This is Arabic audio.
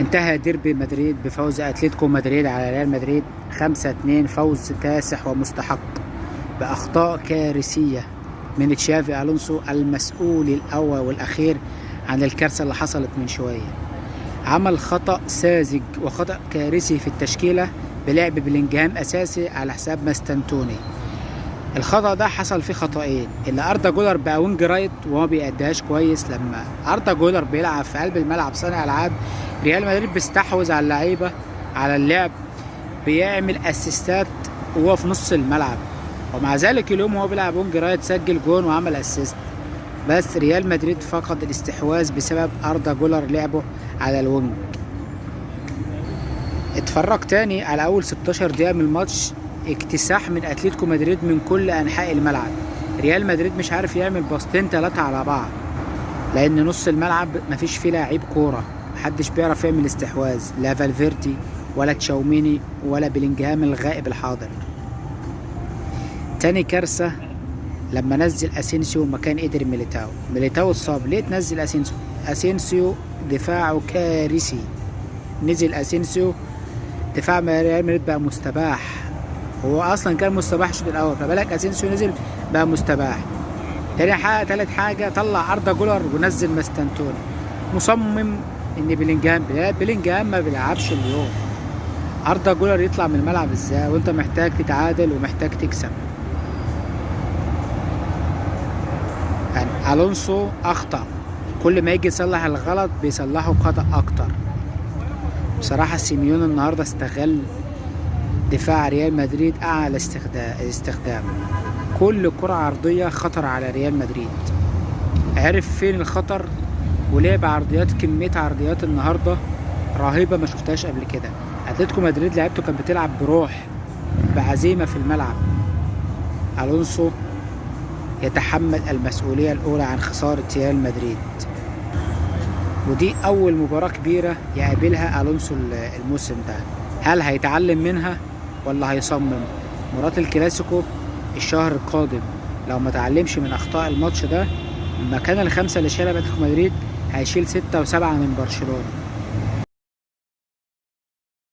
انتهى ديربي مدريد بفوز اتلتيكو مدريد على ريال مدريد 5-2، فوز كاسح ومستحق بأخطاء كارثية من تشافي ألونسو المسؤول الأول والأخير عن الكارثة اللي حصلت من شوية. عمل خطأ ساذج وخطأ كارثي في التشكيلة بلعب بلينجهام أساسي على حساب ماستنتوني. الخطأ ده حصل فيه خطأين، اللي أردا جولر بقى وينج رايت وما بيأديهاش كويس. لما أردا جولر بيلعب في قلب الملعب صانع ألعاب، ريال مدريد بيستحوذ على اللعيبة على اللعب، بيعمل أسيستات وهو في نص الملعب، ومع ذلك اليوم هو بيلعب وينج رايت سجل جون وعمل أسيست. بس ريال مدريد فقد الاستحواذ بسبب أردا جولر لعبه على الوينج. اتفرج تاني على أول 16 دقيقة من الماتش، اكتساح من اتلتيكو مدريد من كل انحاء الملعب. ريال مدريد مش عارف يعمل باصتين 3 على بعض، لان نص الملعب مفيش فيه لاعب كوره، محدش بيعرف يعمل استحواذ، لا فالفيردي ولا تشاوميني ولا بلينجهام الغائب الحاضر. تاني كارثه لما نزل اسينسيو مكان ايدر ميليتاو اتصاب. ليه تنزل اسينسيو دفاعه كارثي. نزل اسينسيو، دفاع ريال مدريد بقى مستباح. هو اصلا كان مستباح الشوط الاول، فبالك اسينسيو نزل بقى مستباح. تالت حاجه طلع اردا جولر ونزل ماستنتوني، مصمم ان بلينجهام ما بيلعبش اليوم. اردا جولر يطلع من الملعب ازاي وانت محتاج تتعادل ومحتاج تكسب؟ يعني الونسو اخطا، كل ما يجي يصلح الغلط بيصلحه بخطأ اكتر. بصراحه سيميون النهارده استغل دفاع ريال مدريد اعلى استخدام. كل كرة عرضية خطر على ريال مدريد، عرف فين الخطر ولعب عرضيات. كمية عرضيات النهاردة رهيبة ما شفتهاش قبل كده. اتلتيكو مدريد لعبته كانت بتلعب بروح، بعزيمة في الملعب. الونسو يتحمل المسؤولية الاولى عن خسارة ريال مدريد، ودي اول مباراة كبيرة يقابلها الونسو الموسم ده. هل هيتعلم منها ولا هيصمم؟ مباراة الكلاسيكو الشهر القادم، لو ما تعلمش من اخطاء الماتش ده، مكان ال5 اللي شالها اتلتيكو مدريد هيشيل 6 و7 من برشلونة.